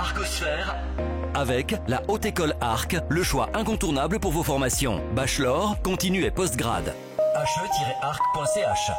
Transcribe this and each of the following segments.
Arcosphère. Avec la Haute École Arc, le choix incontournable pour vos formations. Bachelor, continu et postgrad. he-arc.ch.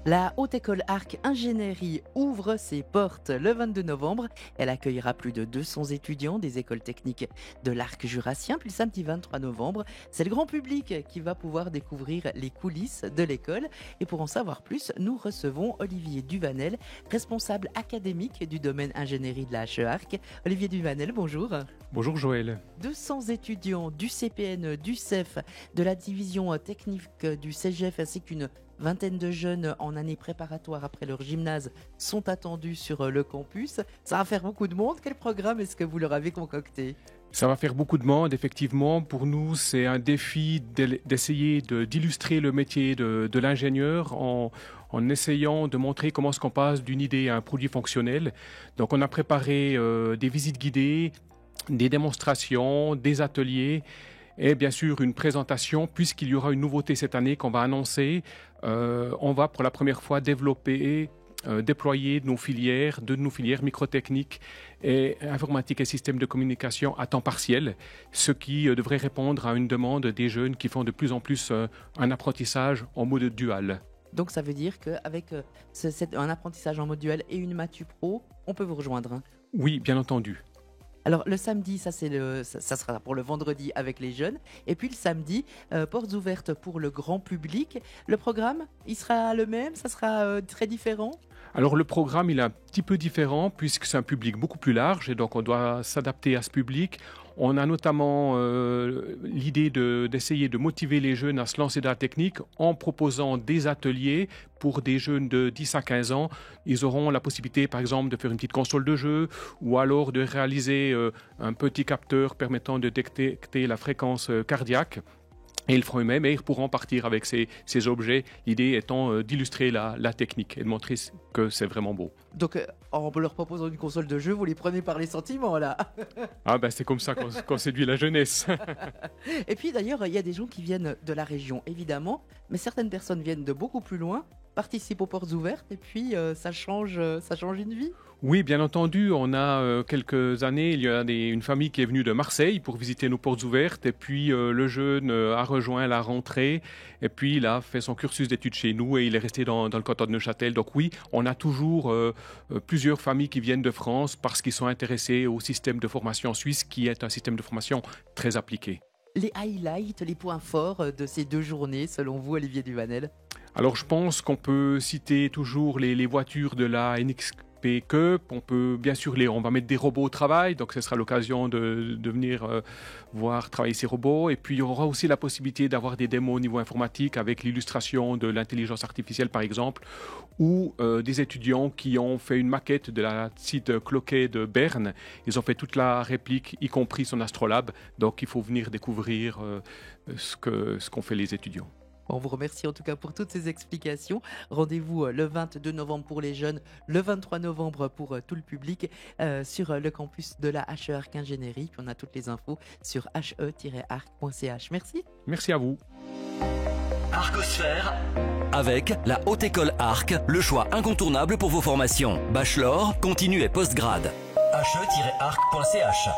La Haute École Arc Ingénierie ouvre ses portes le 22 novembre. Elle accueillera plus de 200 étudiants des écoles techniques de l'Arc jurassien. Puis le samedi 23 novembre, c'est le grand public qui va pouvoir découvrir les coulisses de l'école. Et pour en savoir plus, nous recevons Olivier Duvanel, responsable académique du domaine ingénierie de la HE Arc. Olivier Duvanel, bonjour. Bonjour Joël. 200 étudiants du CPN, du CEF, de la division technique du CEGEF ainsi qu'une vingtaine de jeunes en année préparatoire après leur gymnase sont attendus sur le campus. Ça va faire beaucoup de monde. Quel programme est-ce que vous leur avez concocté ? Ça va faire beaucoup de monde, effectivement. Pour nous, c'est un défi d'essayer d'illustrer le métier de l'ingénieur en essayant de montrer comment est-ce qu'on passe d'une idée à un produit fonctionnel. Donc on a préparé des visites guidées, des démonstrations, des ateliers et bien sûr une présentation, puisqu'il y aura une nouveauté cette année qu'on va annoncer. On va pour la première fois déployer deux de nos filières microtechniques et informatique et systèmes de communication à temps partiel, ce qui devrait répondre à une demande des jeunes qui font de plus en plus un apprentissage en mode dual. Donc ça veut dire qu'avec un apprentissage en mode dual et une Matu Pro, on peut vous rejoindre, hein ? Oui, bien entendu. Alors le samedi, ça sera pour le vendredi avec les jeunes. Et puis le samedi, portes ouvertes pour le grand public. Le programme, il sera le même, ça sera très différent ? Alors le programme, il est un petit peu différent puisque c'est un public beaucoup plus large et donc on doit s'adapter à ce public. On a notamment l'idée d'essayer de motiver les jeunes à se lancer dans la technique en proposant des ateliers pour des jeunes de 10 à 15 ans. Ils auront la possibilité, par exemple, de faire une petite console de jeu ou alors de réaliser un petit capteur permettant de détecter la fréquence cardiaque. Et ils le feront eux-mêmes et ils pourront partir avec ces objets, l'idée étant d'illustrer la technique et de montrer que c'est vraiment beau. Donc en leur proposant une console de jeu, vous les prenez par les sentiments là. Ah ben c'est comme ça qu'on séduit la jeunesse. Et puis d'ailleurs, il y a des gens qui viennent de la région, évidemment, mais certaines personnes viennent de beaucoup plus loin, participent aux portes ouvertes et puis ça change une vie. Oui, bien entendu. On a quelques années, il y a une famille qui est venue de Marseille pour visiter nos portes ouvertes. Et puis le jeune a rejoint la rentrée. Et puis il a fait son cursus d'études chez nous et il est resté dans le canton de Neuchâtel. Donc oui, on a toujours plusieurs familles qui viennent de France parce qu'ils sont intéressés au système de formation suisse qui est un système de formation très appliqué. Les highlights, les points forts de ces 2 journées, selon vous, Olivier Duvanel ? Alors je pense qu'on peut citer toujours les voitures de la NXP Cup. On peut bien sûr on va mettre des robots au travail, donc ce sera l'occasion de venir voir travailler ces robots. Et puis il y aura aussi la possibilité d'avoir des démos au niveau informatique avec l'illustration de l'intelligence artificielle par exemple, ou des étudiants qui ont fait une maquette de la site Cloquet de Berne. Ils ont fait toute la réplique, y compris son astrolabe. Donc il faut venir découvrir ce qu'ont fait les étudiants. On vous remercie en tout cas pour toutes ces explications. Rendez-vous le 22 novembre pour les jeunes, le 23 novembre pour tout le public sur le campus de la HE Arc Ingénierie. Puis on a toutes les infos sur he-arc.ch. Merci. Merci à vous. Arcosphère. Avec la Haute École Arc, le choix incontournable pour vos formations. Bachelor, continu et postgrad. he-arc.ch.